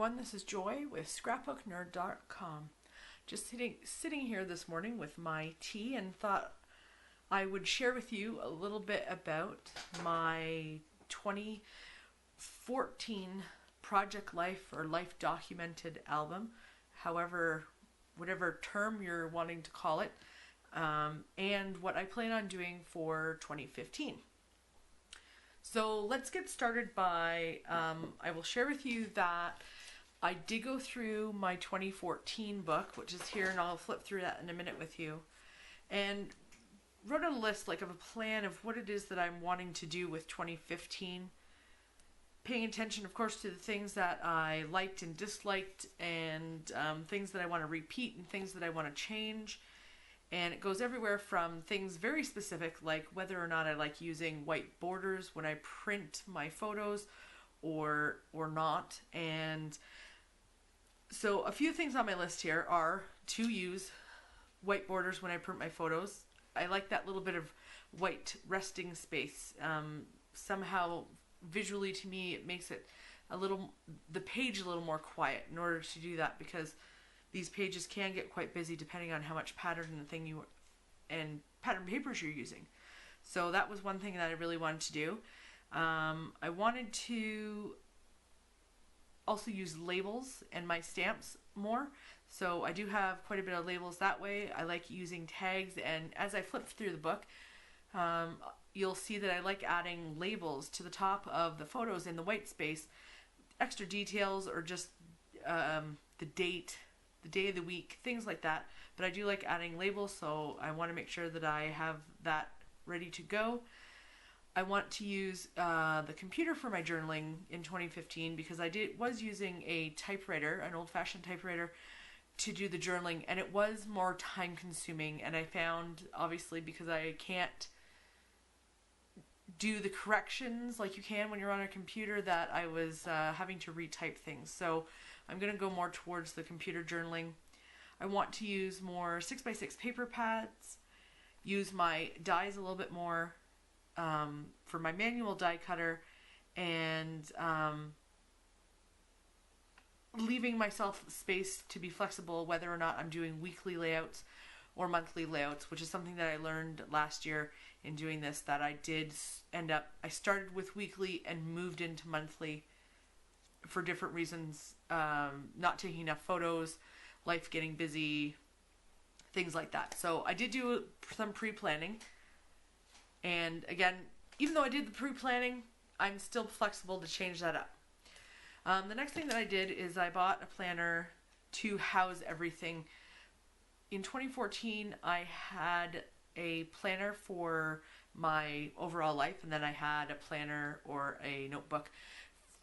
everyone, this is Joy with scrapbooknerd.com. Just sitting here this morning with my tea and thought I would share with you a little bit about my 2014 project life or life documented album, whatever term you're wanting to call it, and what I plan on doing for 2015. So let's get started by, I will share with you that I did go through my 2014 book, which is here, and I'll flip through that in a minute with you, and wrote a list of a plan of what it is that I'm wanting to do with 2015, paying attention, of course, to the things that I liked and disliked, and things that I want to repeat and things that I want to change. And it goes everywhere from things very specific, like whether or not I like using white borders when I print my photos or not. And so a few things on my list here are to use white borders when I print my photos. I like that little bit of white resting space. Somehow visually to me it makes it the page a little more quiet in order to do that, because these pages can get quite busy depending on how much pattern and pattern papers you're using. So that was one thing that I really wanted to do. I wanted to also use labels and my stamps more. So I do have quite a bit of labels that way. I like using tags, and as I flip through the book, you'll see that I like adding labels to the top of the photos in the white space, extra details, or just the date, the day of the week, things like that. But I do like adding labels, so I want to make sure that I have that ready to go. I want to use the computer for my journaling in 2015 because I was using a typewriter, an old-fashioned typewriter, to do the journaling, and it was more time consuming, and I found, obviously, because I can't do the corrections like you can when you're on a computer, that I was having to retype things. So I'm going to go more towards the computer journaling. I want to use more 6x6 paper pads, use my dies a little bit more for my manual die cutter, and leaving myself space to be flexible whether or not I'm doing weekly layouts or monthly layouts, which is something that I learned last year in doing this, that I did I started with weekly and moved into monthly for different reasons, not taking enough photos, life getting busy, things like that. So I did do some pre-planning, and again, even though I did the pre-planning, I'm still flexible to change that up. The next thing that I did is I bought a planner to house everything. In 2014, I had a planner for my overall life, and then I had a planner or a notebook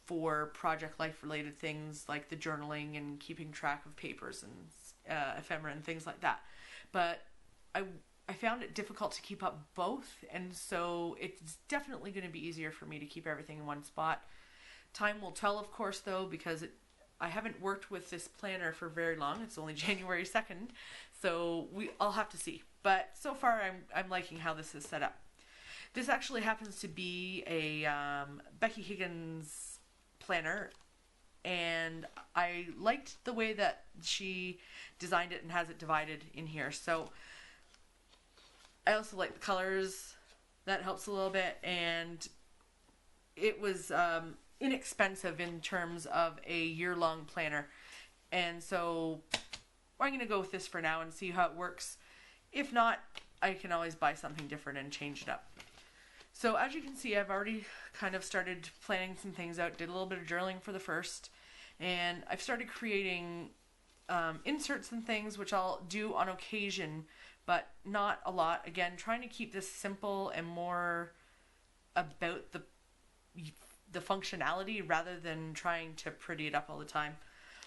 for project life related things like the journaling and keeping track of papers and ephemera and things like that. But I found it difficult to keep up both, and so it's definitely going to be easier for me to keep everything in one spot. Time will tell, of course, though, because I haven't worked with this planner for very long. It's only January 2nd, so I'll have to see. But so far, I'm liking how this is set up. This actually happens to be a Becky Higgins planner, and I liked the way that she designed it and has it divided in here. So I also like the colors. That helps a little bit, and it was inexpensive in terms of a year-long planner, and so I'm going to go with this for now and see how it works. If not, I can always buy something different and change it up. So as you can see, I've already kind of started planning some things out, did a little bit of journaling for the first, and I've started creating inserts and things, which I'll do on occasion, but not a lot. Again, trying to keep this simple and more about the functionality rather than trying to pretty it up all the time.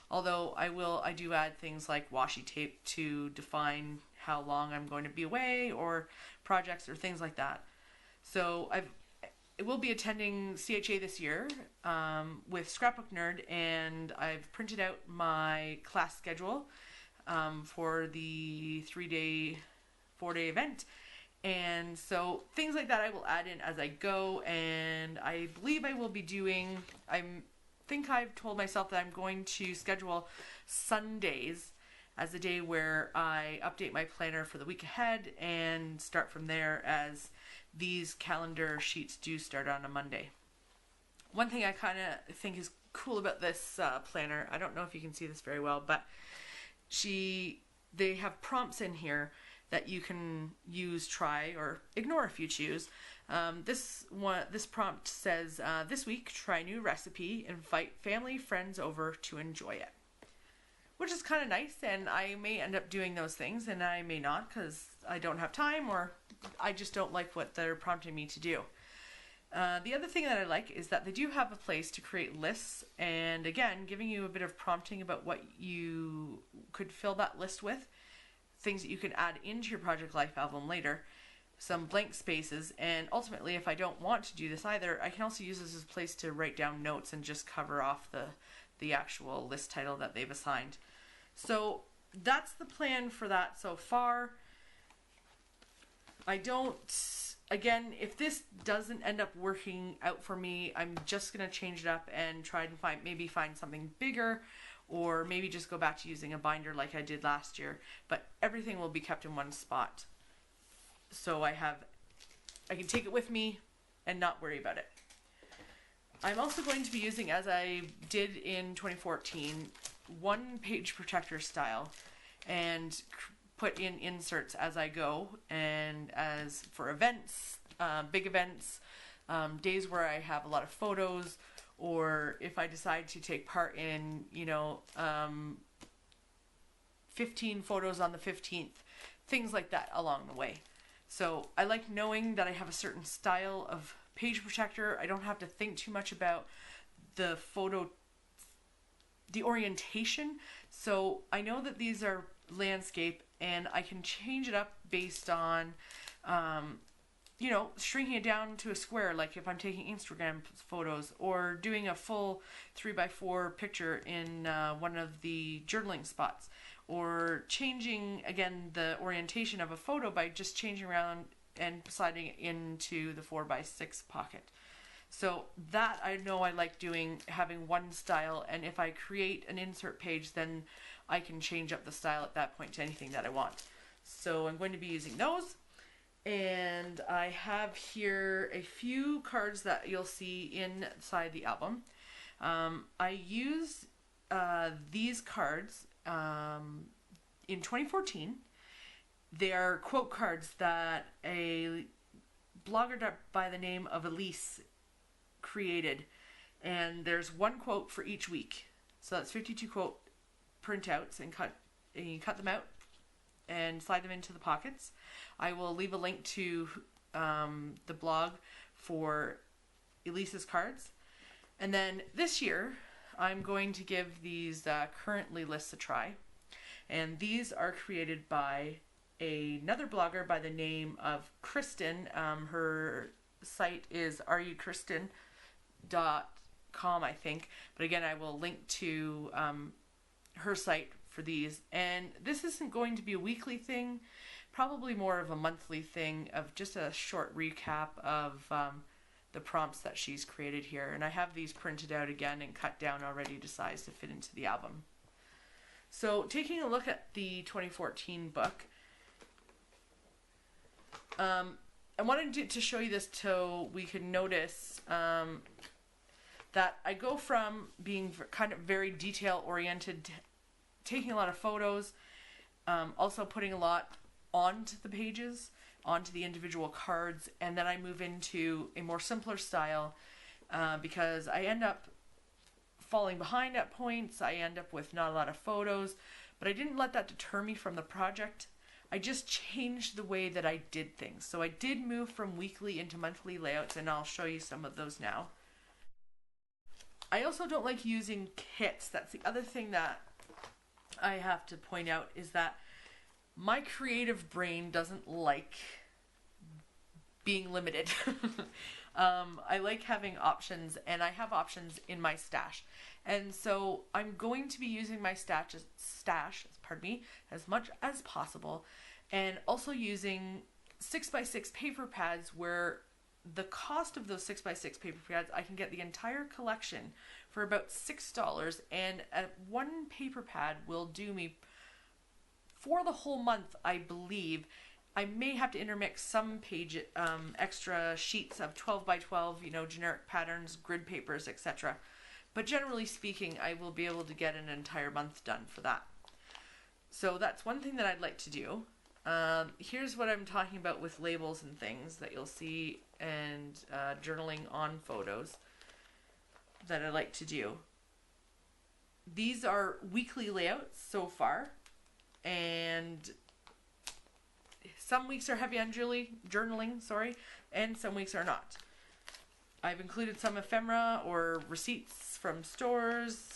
Although I do add things like washi tape to define how long I'm going to be away, or projects or things like that. So I will be attending CHA this year with Scrapbook Nerd, and I've printed out my class schedule for the 3-day, 4-day event. And so things like that I will add in as I go, and I believe I will be doing, I'm think I've told myself that I'm going to schedule Sundays as a day where I update my planner for the week ahead and start from there, as these calendar sheets do start on a Monday. One thing I kind of think is cool about this planner, I don't know if you can see this very well, but they have prompts in here that you can use, try, or ignore if you choose. This prompt says, this week, try a new recipe, invite family, friends over to enjoy it. Which is kind of nice, and I may end up doing those things, and I may not because I don't have time, or I just don't like what they're prompting me to do. The other thing that I like is that they do have a place to create lists, and again, giving you a bit of prompting about what you could fill that list with, things that you can add into your Project Life album later, some blank spaces, and ultimately, if I don't want to do this either, I can also use this as a place to write down notes and just cover off the actual list title that they've assigned. So that's the plan for that so far. Again, if this doesn't end up working out for me, I'm just going to change it up and try and find something bigger, or maybe just go back to using a binder like I did last year. But everything will be kept in one spot, so I can take it with me and not worry about it. I'm also going to be using, as I did in 2014, one page protector style, and put in inserts as I go, and as for events, big events, days where I have a lot of photos, or if I decide to take part in, 15 photos on the 15th, things like that along the way. So I like knowing that I have a certain style of page protector. I don't have to think too much about the orientation. So I know that these are landscape, and I can change it up based on, shrinking it down to a square, like if I'm taking Instagram photos, or doing a full 3x4 picture in one of the journaling spots, or changing, again, the orientation of a photo by just changing around and sliding it into the 4x6 pocket. So that I know I like doing, having one style, and if I create an insert page, then I can change up the style at that point to anything that I want. So I'm going to be using those, and I have here a few cards that you'll see inside the album. I used these cards in 2014. They are quote cards that a blogger by the name of Elise created, and there's one quote for each week, so that's 52 quote printouts, and you cut them out and slide them into the pockets. I will leave a link to the blog for Elise's cards. And then this year I'm going to give these currently lists a try, and these are created by another blogger by the name of Kristen. Her site is rukristen.com, I think, but again, I will link to her site for these. And this isn't going to be a weekly thing, probably more of a monthly thing, of just a short recap of the prompts that she's created here. And I have these printed out again and cut down already to size to fit into the album. So taking a look at the 2014 book, I wanted to show you this so we can notice that I go from being kind of very detail oriented, taking a lot of photos, also putting a lot onto the pages, onto the individual cards, and then I move into a more simpler style because I end up falling behind at points. I end up with not a lot of photos, but I didn't let that deter me from the project. I just changed the way that I did things. So I did move from weekly into monthly layouts, and I'll show you some of those now. I also don't like using kits. That's the other thing that I have to point out, is that my creative brain doesn't like being limited. I like having options, and I have options in my stash. And so I'm going to be using my stash, as much as possible, and also using 6x6 paper pads where the cost of those 6x6 paper pads, I can get the entire collection for about $6, and one paper pad will do me for the whole month, I believe. I may have to intermix some extra sheets of 12 by 12, generic patterns, grid papers, etc. But generally speaking, I will be able to get an entire month done for that. So that's one thing that I'd like to do. Here's what I'm talking about with labels and things that you'll see, and journaling on photos that I like to do. These are weekly layouts so far, and some weeks are heavy on journaling, and some weeks are not. I've included some ephemera or receipts from stores,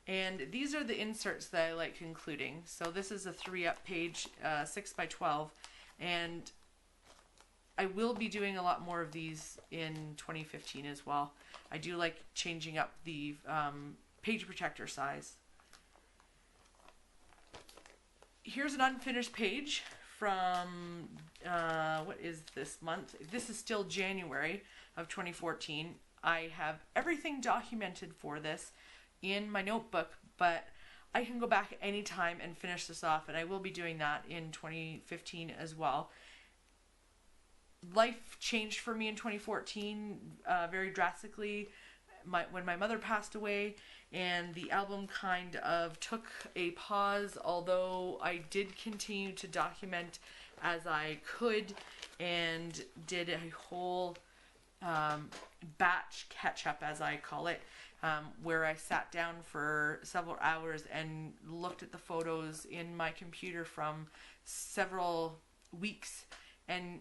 and these are the inserts that I like including. So this is a 3-up page, 6 by 12, and I will be doing a lot more of these in 2015 as well. I do like changing up the page protector size. Here's an unfinished page from, what is this month? This is still January of 2014. I have everything documented for this in my notebook, but I can go back anytime and finish this off, and I will be doing that in 2015 as well. Life changed for me in 2014 very drastically when my mother passed away, and the album kind of took a pause, although I did continue to document as I could, and did a whole batch catch-up, as I call it, where I sat down for several hours and looked at the photos in my computer from several weeks and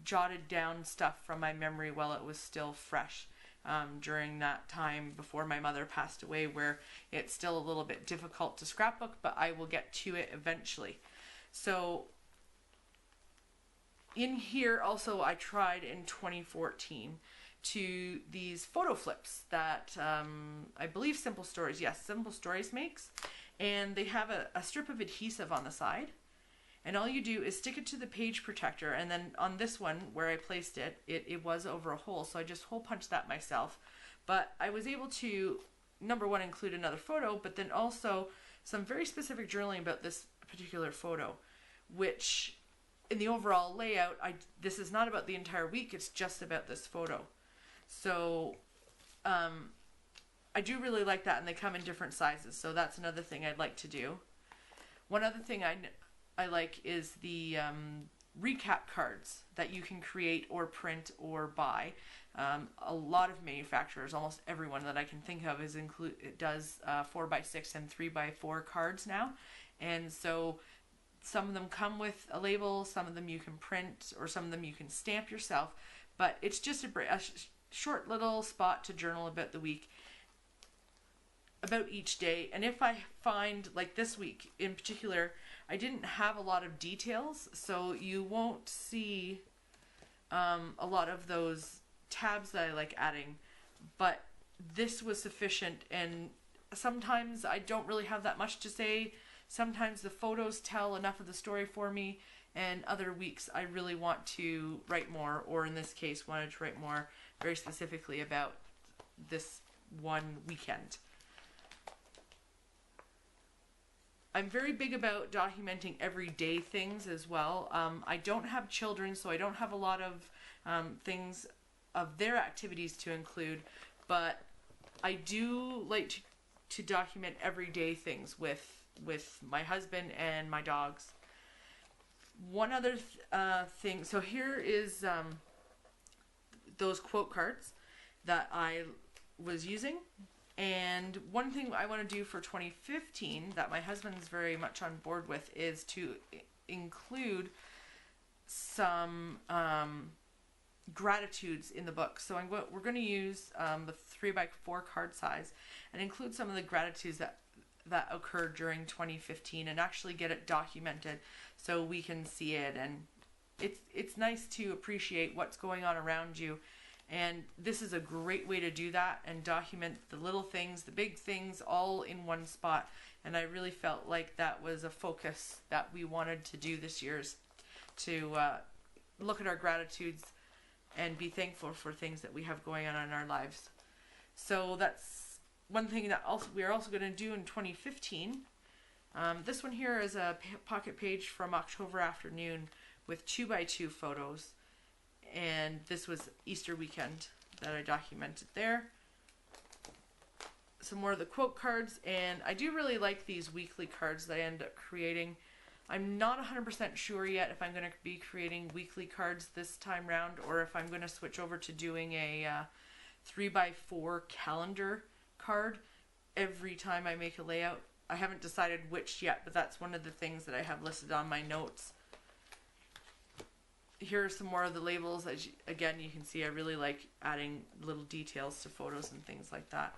jotted down stuff from my memory while it was still fresh. During that time before my mother passed away, where it's still a little bit difficult to scrapbook, but I will get to it eventually. So in here also, I tried in 2014 to these photo flips that I believe Simple Stories makes, and they have a strip of adhesive on the side, and all you do is stick it to the page protector, and then on this one where I placed it, it was over a hole, so I just hole punched that myself. But I was able to, number one, include another photo, but then also some very specific journaling about this particular photo, which in the overall layout, this is not about the entire week, it's just about this photo. So I do really like that, and they come in different sizes, so that's another thing I'd like to do. One other thing I like is the recap cards that you can create or print or buy. A lot of manufacturers, almost everyone that I can think of, does 4x6 and 3x4 cards now, and so some of them come with a label, some of them you can print, or some of them you can stamp yourself, but it's just a short little spot to journal about the week, about each day. And if I find, like this week in particular, I didn't have a lot of details, so you won't see a lot of those tabs that I like adding, but this was sufficient. And sometimes I don't really have that much to say. Sometimes the photos tell enough of the story for me, and other weeks I really want to write more, or in this case wanted to write more very specifically about this one weekend. I'm very big about documenting everyday things as well. I don't have children, so I don't have a lot of things of their activities to include, but I do like to document everyday things with my husband and my dogs. One other thing, so here is those quote cards that I was using. And one thing I want to do for 2015 that my husband's very much on board with is to include some gratitudes in the book. So we're going to use the 3x4 card size and include some of the gratitudes that occurred during 2015 and actually get it documented so we can see it. And it's nice to appreciate what's going on around you. And this is a great way to do that and document the little things, the big things, all in one spot. And I really felt like that was a focus that we wanted to do this year, to look at our gratitudes and be thankful for things that we have going on in our lives. So that's one thing that we are also going to do in 2015. This one here is a pocket page from October afternoon with 2x2 photos, and this was Easter weekend that I documented there. Some more of the quote cards, and I do really like these weekly cards that I end up creating. I'm not 100% sure yet if I'm going to be creating weekly cards this time round, or if I'm going to switch over to doing a 3x4 calendar card every time I make a layout. I haven't decided which yet, but that's one of the things that I have listed on my notes. Here are some more of the labels. Again, you can see I really like adding little details to photos and things like that.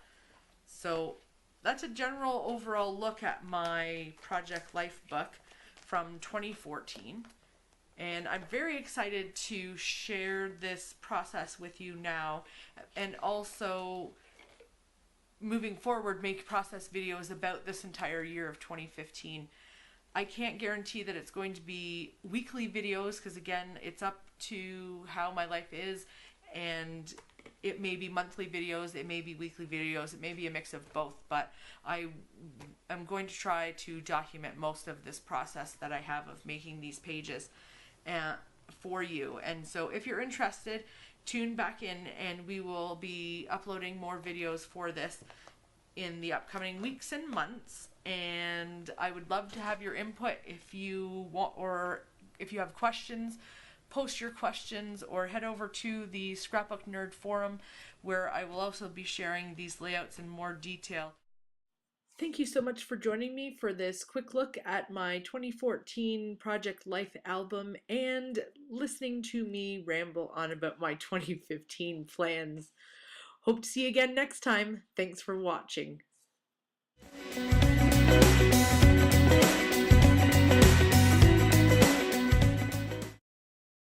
So that's a general overall look at my Project Life book from 2014. And I'm very excited to share this process with you now, and also moving forward make process videos about this entire year of 2015. I can't guarantee that it's going to be weekly videos, because again, it's up to how my life is, and it may be monthly videos, it may be weekly videos, it may be a mix of both, but I'm going to try to document most of this process that I have of making these pages for you. And so if you're interested, tune back in, and we will be uploading more videos for this in the upcoming weeks and months. And I would love to have your input. If you want, or if you have questions, post your questions, or head over to the Scrapbook Nerd forum, where I will also be sharing these layouts in more detail. Thank you so much for joining me for this quick look at my 2014 Project Life album, and listening to me ramble on about my 2015 plans. Hope to see you again next time. Thanks for watching.